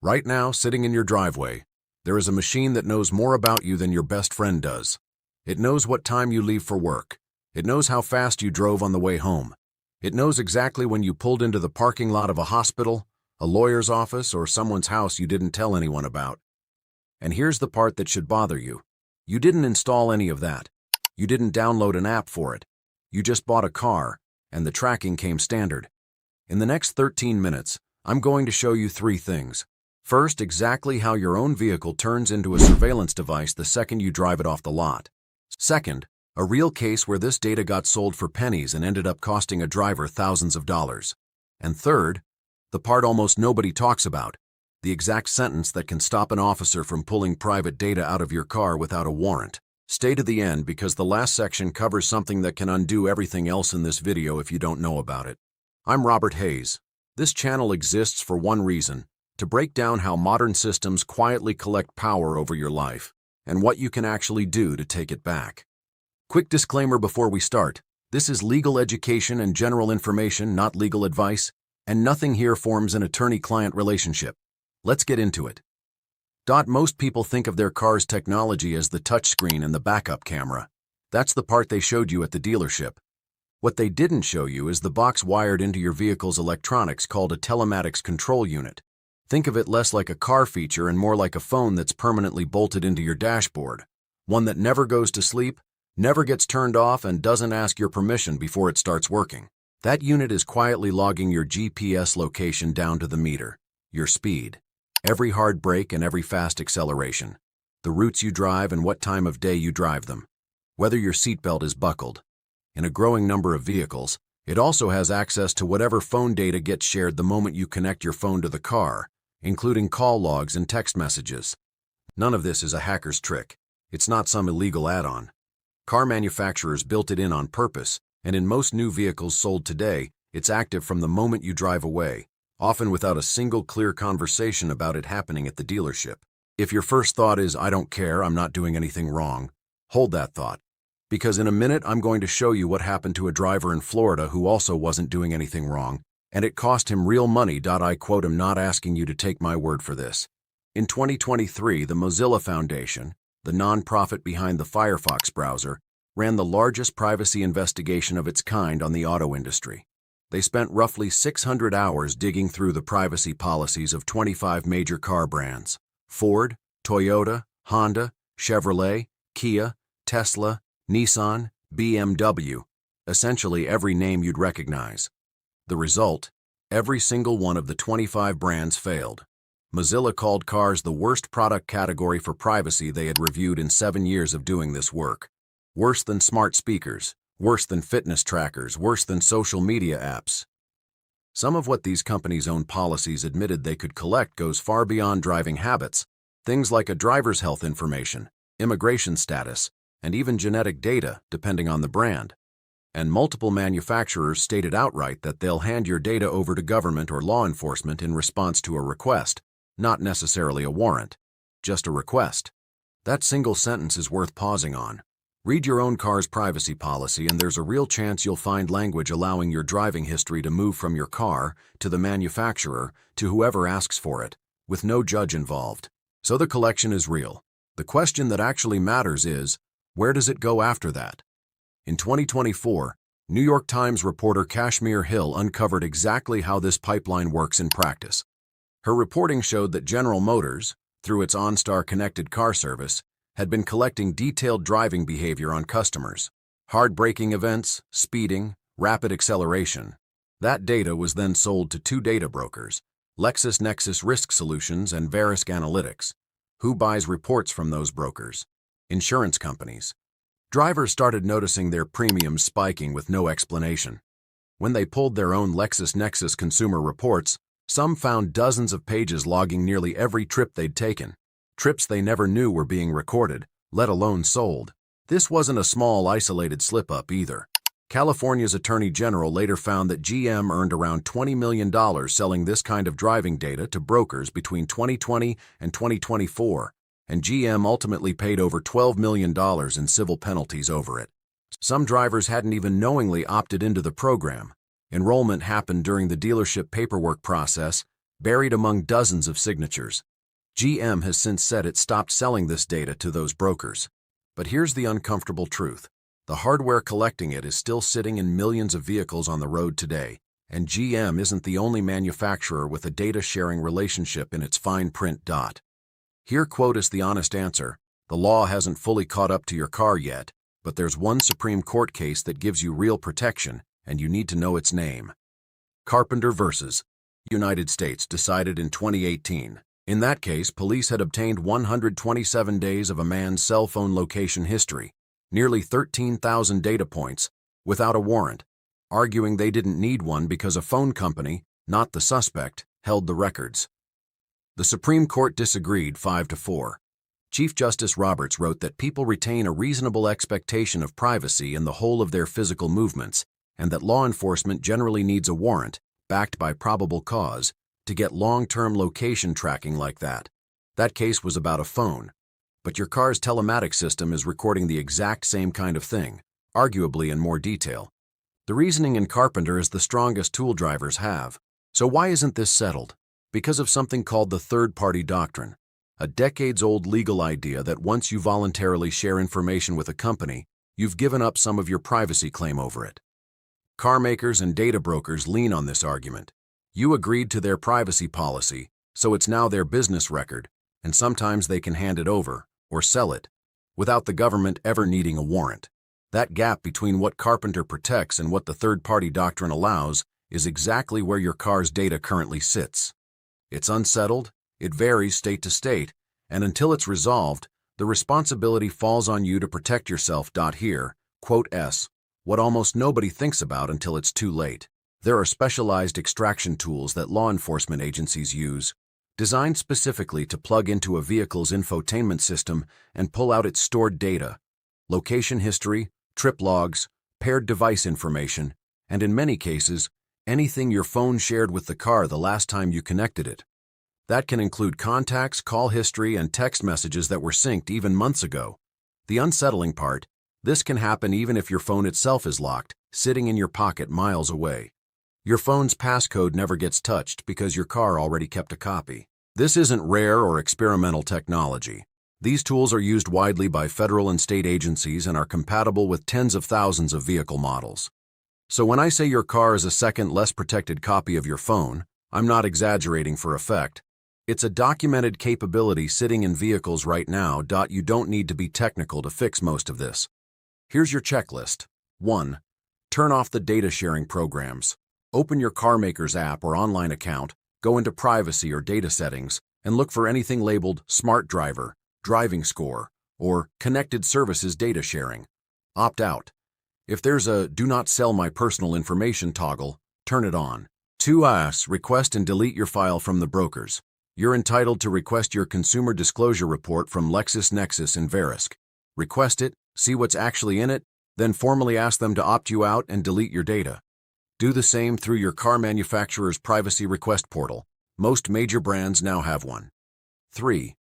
Right now, sitting in your driveway, there is a machine that knows more about you than your best friend does. It knows what time you leave for work. It knows how fast you drove on the way home. It knows exactly when you pulled into the parking lot of a hospital, a lawyer's office, or someone's house you didn't tell anyone about. And here's the part that should bother you. You didn't install any of that. You didn't download an app for it. You just bought a car, and the tracking came standard. In the next 13 minutes, I'm going to show you 3 things. First, exactly how your own vehicle turns into a surveillance device the second you drive it off the lot. Second, a real case where this data got sold for pennies and ended up costing a driver thousands of dollars. And third, the part almost nobody talks about, the exact sentence that can stop an officer from pulling private data out of your car without a warrant. Stay to the end because the last section covers something that can undo everything else in this video if you don't know about it. I'm Robert Hayes. This channel exists for one reason: to break down how modern systems quietly collect power over your life and what you can actually do to take it back. Quick disclaimer before we start: this is legal education and general information, not legal advice, and nothing here forms an attorney-client relationship. Let's get into it. Most people think of their car's technology as the touchscreen and the backup camera. That's the part they showed you at the dealership. What they didn't show you is the box wired into your vehicle's electronics called a telematics control unit. Think of it less like a car feature and more like a phone that's permanently bolted into your dashboard. One that never goes to sleep, never gets turned off, and doesn't ask your permission before it starts working. That unit is quietly logging your GPS location down to the meter, your speed, every hard brake and every fast acceleration, the routes you drive and what time of day you drive them, whether your seatbelt is buckled. In a growing number of vehicles, it also has access to whatever phone data gets shared the moment you connect your phone to the car, including call logs and text messages. None of this is a hacker's trick. It's not some illegal add-on. Car manufacturers built it in on purpose, and in most new vehicles sold today, it's active from the moment you drive away, often without a single clear conversation about it happening at the dealership. If your first thought is, "I don't care, I'm not doing anything wrong," hold that thought. Because in a minute, I'm going to show you what happened to a driver in Florida who also wasn't doing anything wrong, and it cost him real money. I quote, "I'm not asking you to take my word for this." In 2023, the Mozilla Foundation, the nonprofit behind the Firefox browser, ran the largest privacy investigation of its kind on the auto industry. They spent roughly 600 hours digging through the privacy policies of 25 major car brands: Ford, Toyota, Honda, Chevrolet, Kia, Tesla, Nissan, BMW, essentially every name you'd recognize. The result: every single one of the 25 brands failed. Mozilla called cars the worst product category for privacy they had reviewed in 7 years of doing this work. Worse than smart speakers, worse than fitness trackers, worse than social media apps. Some of what these companies' own policies admitted they could collect goes far beyond driving habits, things like a driver's health information, immigration status, and even genetic data, depending on the brand. And multiple manufacturers stated outright that they'll hand your data over to government or law enforcement in response to a request, not necessarily a warrant, just a request. That single sentence is worth pausing on. Read your own car's privacy policy, and there's a real chance you'll find language allowing your driving history to move from your car to the manufacturer to whoever asks for it, with no judge involved. So the collection is real. The question that actually matters is, where does it go after that? In 2024, New York Times reporter Kashmir uncovered exactly how this pipeline works in practice. Her reporting showed that General Motors, through its OnStar connected car service, had been collecting detailed driving behavior on customers: hard braking events, speeding, rapid acceleration. That data was then sold to 2 data brokers, LexisNexis Risk Solutions and Verisk Analytics. Who buys reports from those brokers? Insurance companies. Drivers started noticing their premiums spiking with no explanation. When they pulled their own LexisNexis consumer reports, some found dozens of pages logging nearly every trip they'd taken. Trips they never knew were being recorded, let alone sold. This wasn't a small, isolated slip-up either. California's Attorney General later found that GM earned around $20 million selling this kind of driving data to brokers between 2020 and 2024, and GM ultimately paid over $12 million in civil penalties over it. Some drivers hadn't even knowingly opted into the program. Enrollment happened during the dealership paperwork process, buried among dozens of signatures. GM has since said it stopped selling this data to those brokers. But here's the uncomfortable truth. The hardware collecting it is still sitting in millions of vehicles on the road today, and GM isn't the only manufacturer with a data-sharing relationship in its fine print. Here, quote, is the honest answer. The law hasn't fully caught up to your car yet, but there's one Supreme Court case that gives you real protection, and you need to know its name. Carpenter versus United States decided in 2018. In that case, police had obtained 127 days of a man's cell phone location history, nearly 13,000 data points, without a warrant, arguing they didn't need one because a phone company, not the suspect, held the records. The Supreme Court disagreed 5-4. Chief Justice Roberts wrote that people retain a reasonable expectation of privacy in the whole of their physical movements, and that law enforcement generally needs a warrant, backed by probable cause, to get long-term location tracking like that. That case was about a phone, but your car's telematics system is recording the exact same kind of thing, arguably in more detail. The reasoning in Carpenter is the strongest tool drivers have. So why isn't this settled? Because of something called the third-party doctrine, a decades-old legal idea that once you voluntarily share information with a company, you've given up some of your privacy claim over it. Car makers and data brokers lean on this argument. You agreed to their privacy policy, so it's now their business record, and sometimes they can hand it over, or sell it, without the government ever needing a warrant. That gap between what Carpenter protects and what the third-party doctrine allows is exactly where your car's data currently sits. It's unsettled, it varies state to state, and until it's resolved, the responsibility falls on you to protect yourself. Here, quote S, what almost nobody thinks about until it's too late. There are specialized extraction tools that law enforcement agencies use, designed specifically to plug into a vehicle's infotainment system and pull out its stored data, location history, trip logs, paired device information, and in many cases, anything your phone shared with the car the last time you connected it. That can include contacts, call history, and text messages that were synced even months ago. The unsettling part, this can happen even if your phone itself is locked, sitting in your pocket miles away. Your phone's passcode never gets touched because your car already kept a copy. This isn't rare or experimental technology. These tools are used widely by federal and state agencies and are compatible with tens of thousands of vehicle models. So when I say your car is a second, less protected copy of your phone, I'm not exaggerating for effect. It's a documented capability sitting in vehicles right now. You don't need to be technical to fix most of this. Here's your checklist. 1. Turn off the data sharing programs. Open your CarMakers app or online account, go into privacy or data settings, and look for anything labeled Smart Driver, Driving Score, or Connected Services Data Sharing. Opt out. If there's a Do Not Sell My Personal Information toggle, turn it on. 2. Request and delete your file from the brokers. You're entitled to request your consumer disclosure report from LexisNexis and Verisk. Request it, see what's actually in it, then formally ask them to opt you out and delete your data. Do the same through your car manufacturer's privacy request portal. Most major brands now have one. 3.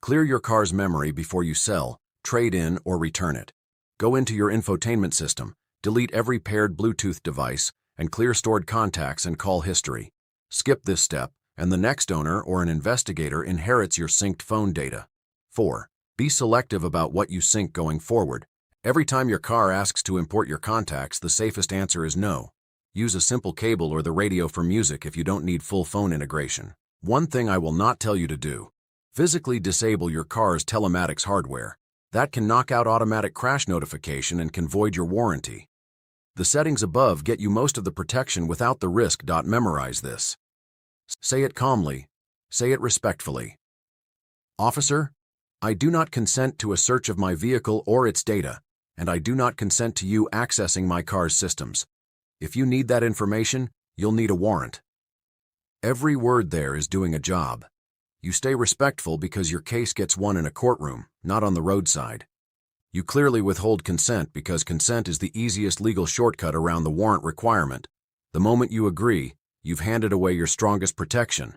Clear your car's memory before you sell, trade in, or return it. Go into your infotainment system, delete every paired Bluetooth device, and clear stored contacts and call history. Skip this step, and the next owner or an investigator inherits your synced phone data. 4. Be selective about what you sync going forward. Every time your car asks to import your contacts, the safest answer is no. Use a simple cable or the radio for music if you don't need full phone integration. One thing I will not tell you to do: physically disable your car's telematics hardware. That can knock out automatic crash notification and can void your warranty. The settings above get you most of the protection without the risk. Memorize this. Say it calmly. Say it respectfully. Officer, I do not consent to a search of my vehicle or its data, and I do not consent to you accessing my car's systems. If you need that information, you'll need a warrant. Every word there is doing a job. You stay respectful because your case gets won in a courtroom, not on the roadside. You clearly withhold consent because consent is the easiest legal shortcut around the warrant requirement. The moment you agree, you've handed away your strongest protection.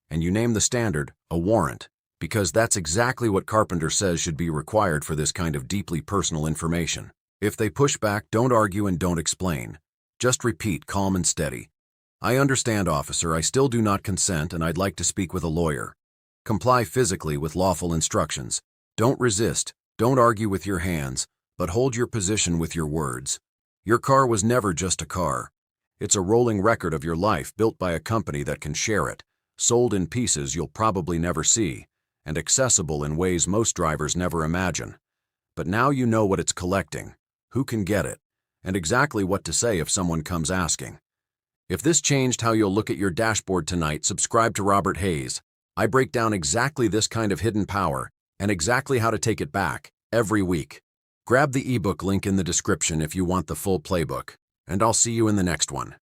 And you name the standard, a warrant, because that's exactly what Carpenter says should be required for this kind of deeply personal information. If they push back, don't argue and don't explain. Just repeat calm and steady. I understand, officer. I still do not consent, and I'd like to speak with a lawyer. Comply physically with lawful instructions. Don't resist. Don't argue with your hands, but hold your position with your words. Your car was never just a car. It's a rolling record of your life built by a company that can share it, sold in pieces you'll probably never see, and accessible in ways most drivers never imagine. But now you know what it's collecting, who can get it, and exactly what to say if someone comes asking. If this changed how you'll look at your dashboard tonight, subscribe to Robert Hayes. I break down exactly this kind of hidden power and exactly how to take it back every week. Grab the ebook link in the description if you want the full playbook, and I'll see you in the next one.